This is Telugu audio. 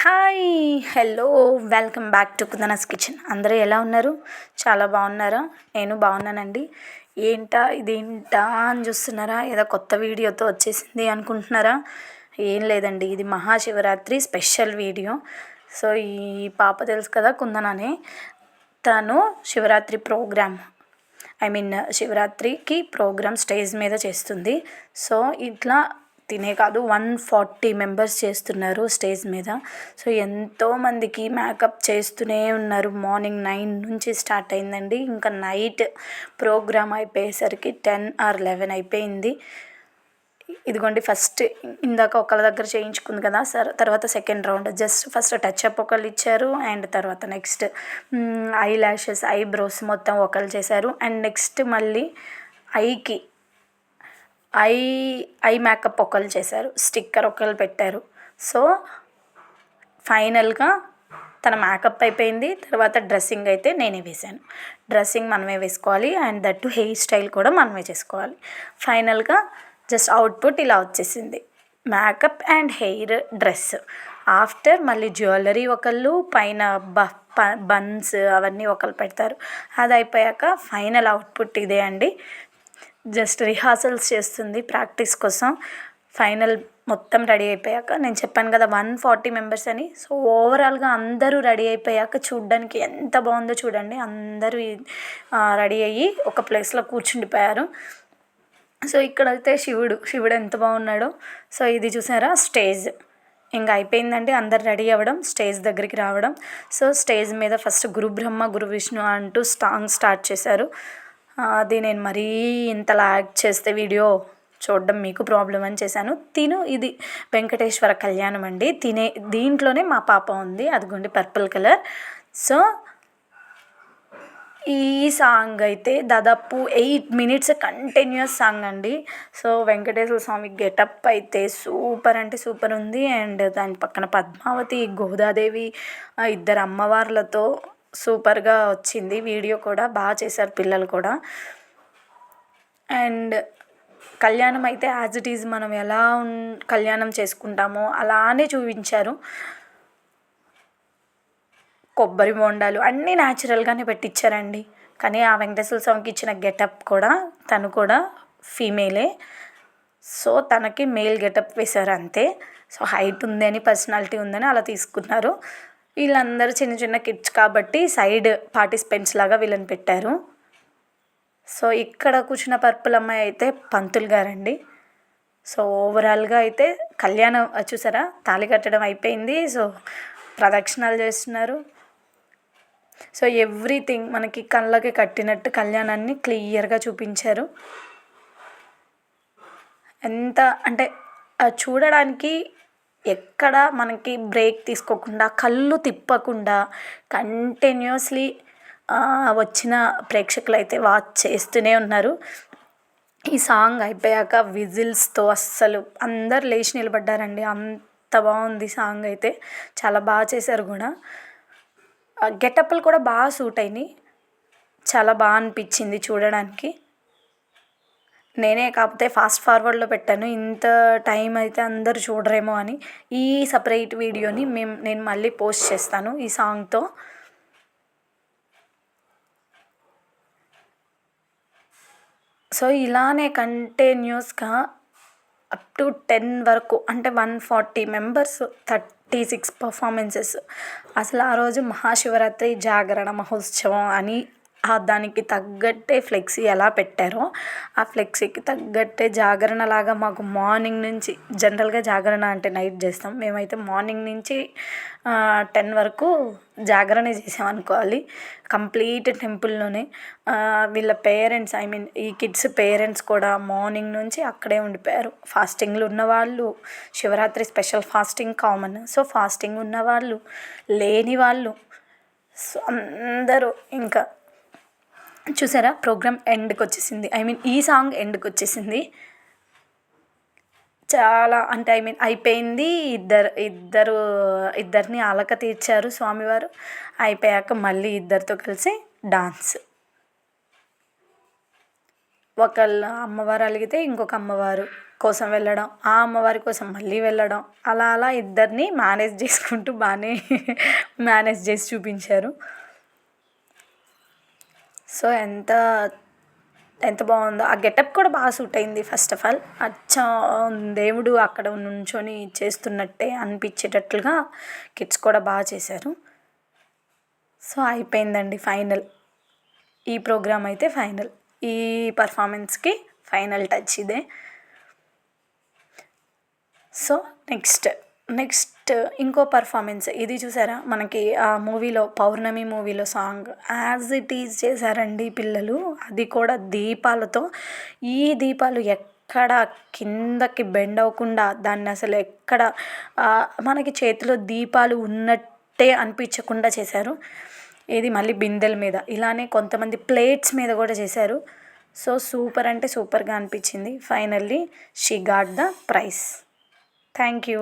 Hi hello welcome back to Kundana's kitchen. అందరూ ఎలా ఉన్నారు? చాలా బాగున్నారా? నేను బాగున్నానండి. ఇదేంటా అని చూస్తున్నారా? ఏదో కొత్త వీడియోతో వచ్చేసింది అనుకుంటున్నారా? ఏం లేదండి, ఇది మహాశివరాత్రి స్పెషల్ వీడియో. సో ఈ పాప తెలుసు కదా, కుందనానే. తను శివరాత్రి ప్రోగ్రామ్ శివరాత్రికి ప్రోగ్రామ్ స్టేజ్ మీద చేస్తుంది. సో ఇట్లా తినే కాదు, 140 మెంబర్స్ చేస్తున్నారు స్టేజ్ మీద. సో ఎంతోమందికి మేకప్ చేస్తూనే ఉన్నారు. మార్నింగ్ 9 నుంచి స్టార్ట్ అయిందండి. ఇంకా నైట్ ప్రోగ్రామ్ అయిపోయేసరికి 10 or 11 అయిపోయింది. ఇదిగోండి, ఫస్ట్ ఇందాక ఒకళ్ళ దగ్గర చేయించుకుంది కదా, తర్వాత second round. Just first touch up ఒకళ్ళు ఇచ్చారు, అండ్ తర్వాత నెక్స్ట్ ఐ ల్యాషెస్, ఐబ్రోస్ మొత్తం ఒకళ్ళు చేశారు. అండ్ నెక్స్ట్ మళ్ళీ ఐకి ఐ మేకప్ ఒకళ్ళు చేశారు, స్టిక్కర్ ఒకళ్ళు పెట్టారు. సో ఫైనల్గా తన మేకప్ అయిపోయింది. తర్వాత డ్రెస్సింగ్ అయితే నేనే వేశాను. డ్రెస్సింగ్ మనమే వేసుకోవాలి, అండ్ దట్టు హెయిర్ స్టైల్ కూడా మనమే చేసుకోవాలి. ఫైనల్గా జస్ట్ అవుట్పుట్ ఇలా వచ్చేసింది, makeup and hair, dress. After మళ్ళీ జ్యువెలరీ ఒకళ్ళు, పైన బన్స్ అవన్నీ ఒకళ్ళు పెడతారు. అది అయిపోయాక ఫైనల్ అవుట్పుట్ ఇదే అండి. జస్ట్ రిహార్సల్స్ చేస్తుంది ప్రాక్టీస్ కోసం. ఫైనల్ మొత్తం రెడీ అయిపోయాక, నేను చెప్పాను కదా 140 మెంబర్స్ అని. సో ఓవరాల్గా అందరూ రెడీ అయిపోయాక చూడ్డానికి ఎంత బాగుందో చూడండి. అందరూ రెడీ అయ్యి ఒక ప్లేస్లో కూర్చుండిపోయారు. సో ఇక్కడైతే శివుడు ఎంత బాగున్నాడో. సో ఇది చూసారా, స్టేజ్ ఇంకా అయిపోయిందండి. అందరు రెడీ అవ్వడం, స్టేజ్ దగ్గరికి రావడం. సో స్టేజ్ మీద ఫస్ట్ గురు బ్రహ్మ గురు విష్ణు అంటూ సాంగ్ స్టార్ట్ చేశారు. అది నేను మరీ ఇంతలా యాక్ట్ చేస్తే వీడియో చూడడం మీకు ప్రాబ్లం అని చేశాను. ఇది వెంకటేశ్వర కళ్యాణం అండి. దీంట్లోనే మా పాప ఉంది, అదిగోండి పర్పుల్ కలర్. సో ఈ సాంగ్ అయితే దాదాపు 8 minutes కంటిన్యూస్ సాంగ్ అండి. సో వెంకటేశ్వర స్వామి గెటప్ అయితే సూపర్ అంటే సూపర్ ఉంది. అండ్ దాని పక్కన పద్మావతి, గోదాదేవి, ఇద్దరు అమ్మవార్లతో సూపర్గా వచ్చింది. వీడియో కూడా బాగా చేశారు పిల్లలు కూడా. అండ్ కళ్యాణం అయితే యాజ్ ఇట్ ఈజ్ మనం ఎలా కళ్యాణం చేసుకుంటామో అలానే చూపించారు. కొబ్బరి బొండాలు అన్నీ న్యాచురల్గానే పెట్టించారండి. కానీ ఆ వెంకటేశ్వర స్వామికి ఇచ్చిన గెటప్ కూడా, తను కూడా ఫీమేలే. సో తనకి మేల్ గెటప్ వేశారు అంతే. సో హైట్ ఉందని, పర్సనాలిటీ ఉందని అలా తీసుకున్నారు. వీళ్ళందరూ చిన్న చిన్న కిడ్స్ కాబట్టి సైడ్ పార్టిసిపెంట్స్ లాగా వీళ్ళని పెట్టారు. సో ఇక్కడ కూర్చున్న పర్పుల్ అమ్మాయి అయితే పంతులు గారండి. సో ఓవరాల్గా అయితే కళ్యాణం చూసారా, తాళి కట్టడం అయిపోయింది. సో ప్రదక్షిణాలు చేస్తున్నారు. సో ఎవ్రీథింగ్ మనకి కళ్ళకి కట్టినట్టు కళ్యాణాన్ని క్లియర్గా చూపించారు. ఎంత అంటే చూడడానికి ఎక్కడ మనకి బ్రేక్ తీసుకోకుండా, కళ్ళు తిప్పకుండా కంటిన్యూస్లీ వచ్చిన ప్రేక్షకులు అయితే వాచ్ చేస్తూనే ఉన్నారు. ఈ సాంగ్ అయిపోయాక విజిల్స్తో అస్సలు అందరు లేచి నిలబడ్డారండి. అంత బాగుంది సాంగ్ అయితే, చాలా బాగా చేశారు కూడా. గెటప్లు కూడా బాగా సూట్ అయినాయి, చాలా బాగా అనిపించింది చూడడానికి. నేనే కాకపోతే ఫాస్ట్ ఫార్వర్డ్లో పెట్టాను, ఇంత టైం అయితే అందరూ చూడరేమో అని. ఈ సపరేట్ వీడియోని నేను మళ్ళీ పోస్ట్ చేస్తాను ఈ సాంగ్తో. సో ఇలానే కంటిన్యూస్గా అప్ టు 10 వరకు, అంటే 140 మెంబర్స్, 36 పర్ఫార్మెన్సెస్. అసలు ఆ రోజు మహాశివరాత్రి జాగరణ మహోత్సవం అని దానికి తగ్గట్టే ఫ్లెక్సీ ఎలా పెట్టారో, ఆ ఫ్లెక్సీకి తగ్గట్టే జాగరణలాగా మాకు మార్నింగ్ నుంచి, జనరల్గా జాగరణ అంటే నైట్ చేస్తాం, మేమైతే మార్నింగ్ నుంచి 10 వరకు జాగరణ చేసామనుకోవాలి. కంప్లీట్ టెంపుల్లోనే వీళ్ళ పేరెంట్స్, ఈ కిడ్స్ పేరెంట్స్ కూడా మార్నింగ్ నుంచి అక్కడే ఉండిపోయారు. ఫాస్టింగ్లు ఉన్నవాళ్ళు, Shivaratri special fasting common. So fasting ఉన్నవాళ్ళు, లేని వాళ్ళు, సో అందరూ ఇంకా చూసారా, ప్రోగ్రామ్ ఎండ్కి వచ్చేసింది. ఈ సాంగ్ ఎండ్కి వచ్చేసింది. చాలా అంటే అయిపోయింది. ఇద్దరిని అలక తీర్చారు స్వామివారు. అయిపోయాక మళ్ళీ ఇద్దరితో కలిసి డాన్స్. ఒకళ్ళ అమ్మవారు అలిగితే ఇంకొక అమ్మవారు కోసం వెళ్ళడం, ఆ అమ్మవారి కోసం మళ్ళీ వెళ్ళడం, అలా అలా ఇద్దరిని మేనేజ్ చేసుకుంటూ బాగానే మేనేజ్ చేసి చూపించారు. సో ఎంత ఎంత బాగుందో, ఆ గెటప్ కూడా బాగా సూట్ అయింది. ఫస్ట్ ఆఫ్ ఆల్ దేవుడు అక్కడ నుంచొని చేస్తున్నట్టే అనిపించేటట్లుగా కిడ్స్ కూడా బాగా చేశారు. సో అయిపోయిందండి ఫైనల్. ఈ ప్రోగ్రామ్ అయితే ఫైనల్. ఈ పర్ఫార్మెన్స్కి ఫైనల్ టచ్ ఇదే. సో నెక్స్ట్ ఇంకో పర్ఫార్మెన్స్ ఇది చూసారా, మనకి ఆ మూవీలో పౌర్ణమి మూవీలో సాంగ్ యాజ్ ఇట్ ఈజ్ చేశారండి పిల్లలు. అది కూడా దీపాలతో. ఈ దీపాలు ఎక్కడ కిందకి బెండ్ అవ్వకుండా, దాన్ని అసలు ఎక్కడ మనకి చేతిలో దీపాలు ఉన్నట్టే అనిపించకుండా చేశారు. ఇది మళ్ళీ బిందెల మీద, ఇలానే కొంతమంది ప్లేట్స్ మీద కూడా చేశారు. సో సూపర్ అంటే సూపర్గా అనిపించింది. Finally she got the prize. Thank you.